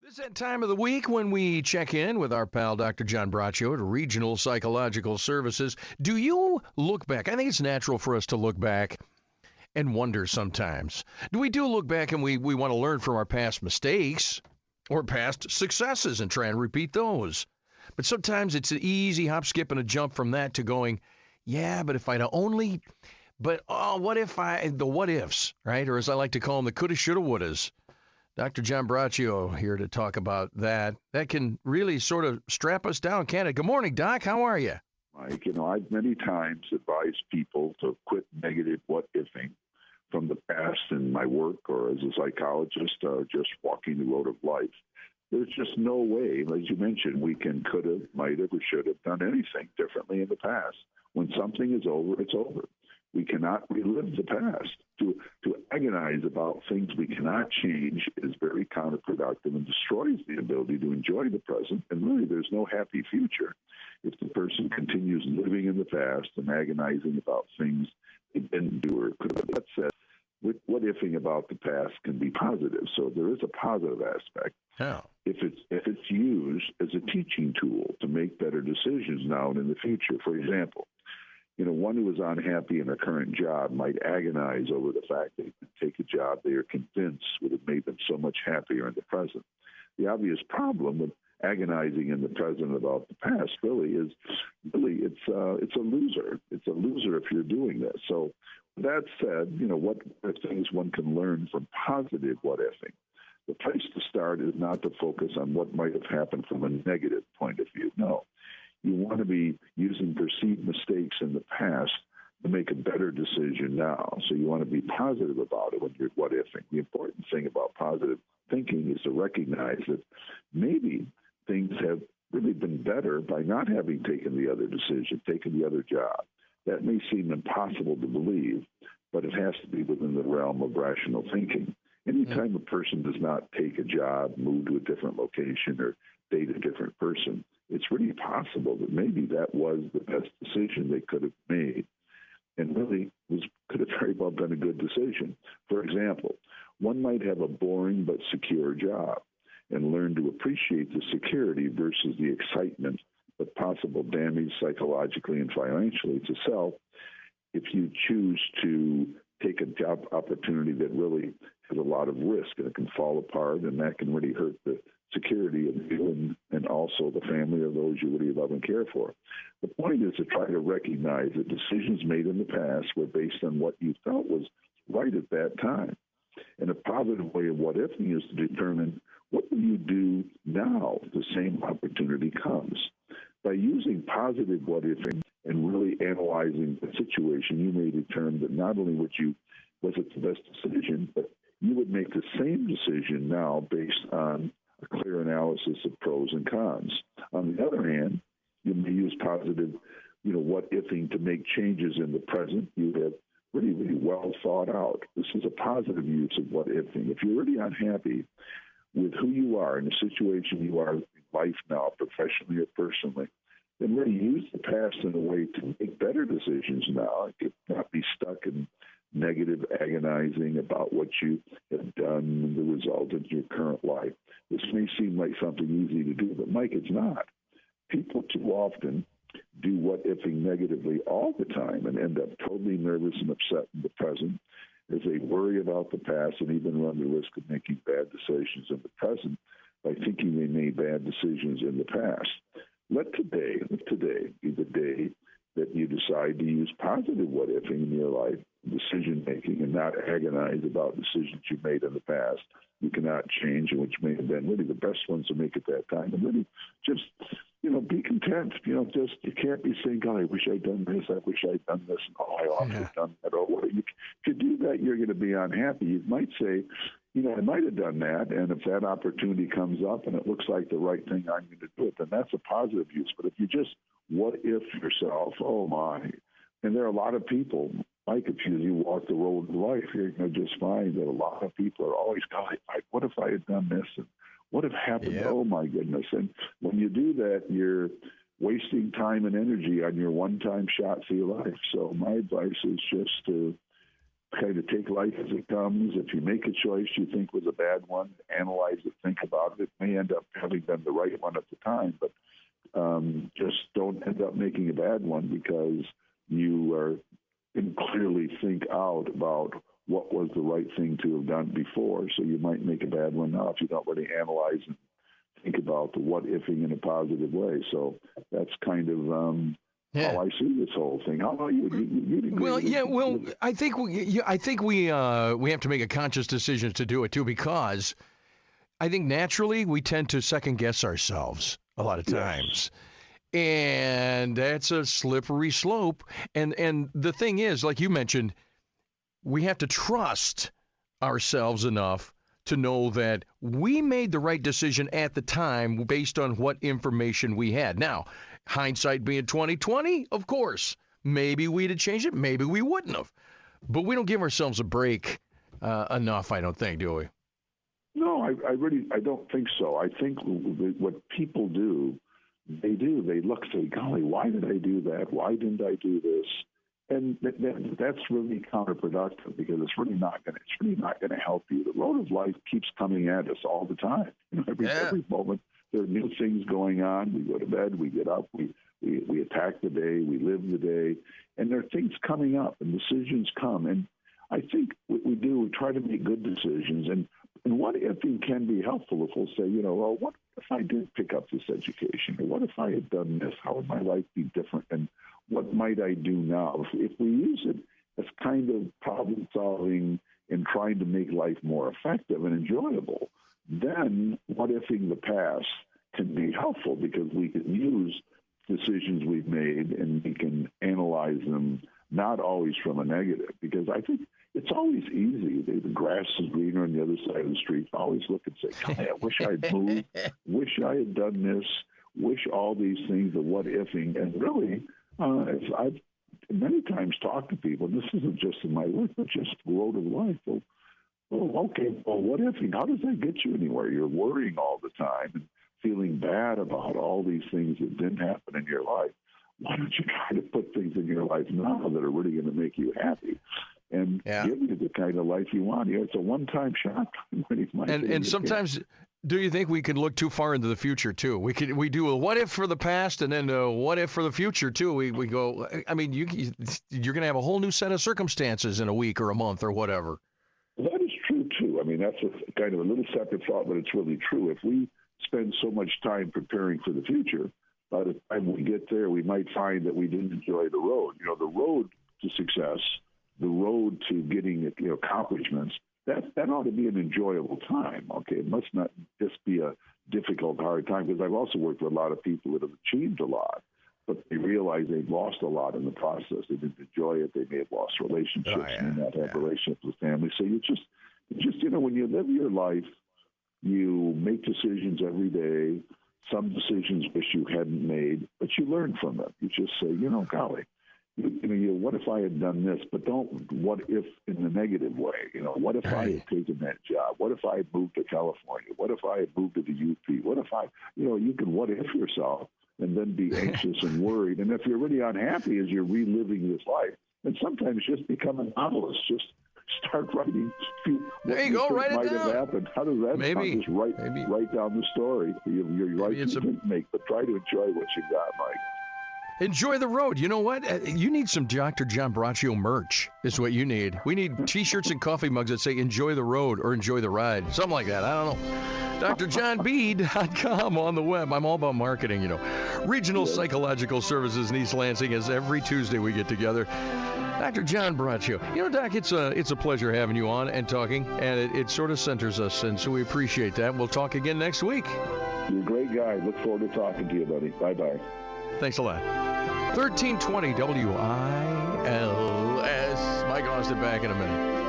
This is that time of the week when we check in with our pal Dr. John Braccio at Regional Psychological Services. Do you look back? I think it's natural for us to look back and wonder sometimes. Do we look back and we want to learn from our past mistakes or past successes and try and repeat those? But sometimes it's an easy hop, skip, and a jump from that to going, yeah, but if I'd only, what if the what ifs, right? Or as I like to call them, the coulda, shoulda, wouldas. Dr. John Braccio here to talk about that. That can really sort of strap us down, can't it? Good morning, Doc. How are you? Mike, I've many times advised people to quit negative what-ifing from the past in my work or as a psychologist or just walking the road of life. There's just no way, as you mentioned, we could have, might have, or should have done anything differently in the past. When something is over, it's over. We cannot relive the past. To agonize about things we cannot change is very counterproductive and destroys the ability to enjoy the present. And really, there's no happy future if the person continues living in the past and agonizing about things they didn't do or could have. That said, what-ifing about the past can be positive. So there is a positive aspect. How? If it's used as a teaching tool to make better decisions now and in the future. For example, one who is unhappy in a current job might agonize over the fact they could take a job they are convinced would have made them so much happier in the present. The obvious problem with agonizing in the present about the past it's a loser. It's a loser if you're doing this. So that said, what things one can learn from positive what-ifing. The place to start is not to focus on what might have happened from a negative point of view. No. You want to be using perceived mistakes in the past to make a better decision now. So you want to be positive about it when you're what-ifing. The important thing about positive thinking is to recognize that maybe things have really been better by not having taken the other decision, taken the other job. That may seem impossible to believe, but it has to be within the realm of rational thinking. Anytime a person does not take a job, move to a different location, or date a different person, it's really possible that maybe that was the best decision they could have made and really could have very well been a good decision. For example, one might have a boring but secure job and learn to appreciate the security versus the excitement but possible damage psychologically and financially to self if you choose to take a job opportunity that really has a lot of risk and it can fall apart and that can really hurt the security of you and also the family or those you really love and care for. The point is to try to recognize that decisions made in the past were based on what you felt was right at that time. And a positive way of what-ifing is to determine what will you do now if the same opportunity comes. By using positive what-ifing and really analyzing the situation, you may determine that not only was it the best decision, but you would make the same decision now based on a clear analysis of pros and cons. On the other hand, you may use positive, what-ifing to make changes in the present you have really, really well thought out. This is a positive use of what-ifing. If you're really unhappy with who you are in the situation you are in life now, professionally or personally, then really use the past in a way to make better decisions now. It could not be stuck in negative, agonizing about what you have done and the result of your current life. This may seem like something easy to do, but Mike, it's not. People too often do what-ifing negatively all the time and end up totally nervous and upset in the present as they worry about the past and even run the risk of making bad decisions in the present by thinking they made bad decisions in the past. Let today be the day that you decide to use positive what-ifing in your life, decision-making, and not agonize about decisions you made in the past you cannot change and which may have been really the best ones to make at that time. And really just, be content. You can't be saying, God, I wish I'd done this. I wish I'd done this. And, I ought to have done that. If you do that, you're going to be unhappy. You might say, I might have done that. And if that opportunity comes up and it looks like the right thing, I'm going to do it. Then that's a positive use. But if you just what-if yourself, oh, my. And there are a lot of people, Mike, if you walk the road of life, you're going to just find that a lot of people are always, God, what if I had done this? And what have happened? Yep. Oh, my goodness. And when you do that, you're wasting time and energy on your one-time shot for your life. So my advice is just to kind of take life as it comes. If you make a choice you think was a bad one, analyze it, think about it. It may end up having been the right one at the time, but just don't end up making a bad one because you didn't clearly think out about what was the right thing to have done before. So you might make a bad one now if you don't really analyze and think about the what-ifing in a positive way. So that's kind of how I see this whole thing. How about you? I think we have to make a conscious decision to do it too, because I think naturally we tend to second guess ourselves a lot of times. Yes. And that's a slippery slope. And the thing is, like you mentioned, we have to trust ourselves enough to know that we made the right decision at the time based on what information we had. Now, hindsight being 20/20, of course, maybe we'd have changed it, maybe we wouldn't have. But we don't give ourselves a break enough, I don't think, do we? No, I don't think so. I think what people do, they look, say, golly, why did I do that? Why didn't I do this? And that's really counterproductive, because it's really not going to help you. The road of life keeps coming at us all the time. Every moment there are new things going on. We go to bed, we get up, we attack the day, we live the day, and there are things coming up and decisions come. And I think what we do, we try to make good decisions. And what if it can be helpful if we'll say, well, what if I did pick up this education? Or what if I had done this? How would my life be different? And what might I do now? If we use it as kind of problem solving and trying to make life more effective and enjoyable, then what ifing the past can be helpful, because we can use decisions we've made and we can analyze them, not always from a negative, because I think it's always easy. The grass is greener on the other side of the street. I always look and say, God, I wish I'd moved, wish I had done this, wish all these things, the what ifing. And really, as I've many times talked to people, and this isn't just in my work, but just the road of life. Well, what ifing? How does that get you anywhere? You're worrying all the time and feeling bad about all these things that didn't happen in your life. Why don't you try to put things in your life now that are really going to make you happy and give you the kind of life you want? It's a one-time shot. And sometimes, do you think we can look too far into the future too? We do a what if for the past and then a what if for the future too. We go. I mean, you're going to have a whole new set of circumstances in a week or a month or whatever. That is true too. I mean, that's a kind of a little separate thought, but it's really true. If we spend so much time preparing for the future, by the time we get there, we might find that we didn't enjoy the road. The road to success, the road to getting accomplishments, that ought to be an enjoyable time. Okay, it must not just be a difficult, hard time. Because I've also worked with a lot of people that have achieved a lot, but they realize they've lost a lot in the process. They didn't enjoy it. They may have lost relationships, may not have relationships with family. So you just when you live your life, you make decisions every day. Some decisions wish you hadn't made, but you learn from them. You just say, golly, what if I had done this? But don't what if in the negative way. What if I had taken that job? What if I had moved to California? What if I had moved to the UP? What if you can what if yourself and then be anxious and worried. And if you're really unhappy as you're reliving this life, then sometimes just become a novelist. Just start writing. There you go. Write it down. Might have happened. How does that sound? Just write down the story. Your life you didn't make, but try to enjoy what you got, Mike. Enjoy the road. You know what? You need some Dr. John Braccio merch is what you need. We need T-shirts and coffee mugs that say enjoy the road or enjoy the ride. Something like that. I don't know. drjohnb.com on the web. I'm all about marketing, Regional Psychological Services in East Lansing, as every Tuesday we get together. Dr. John Braccio. Doc, it's a pleasure having you on and talking, and it sort of centers us, and so we appreciate that. We'll talk again next week. You're a great guy. Look forward to talking to you, buddy. Bye-bye. Thanks a lot. 1320 WILS. Mike Austin back in a minute.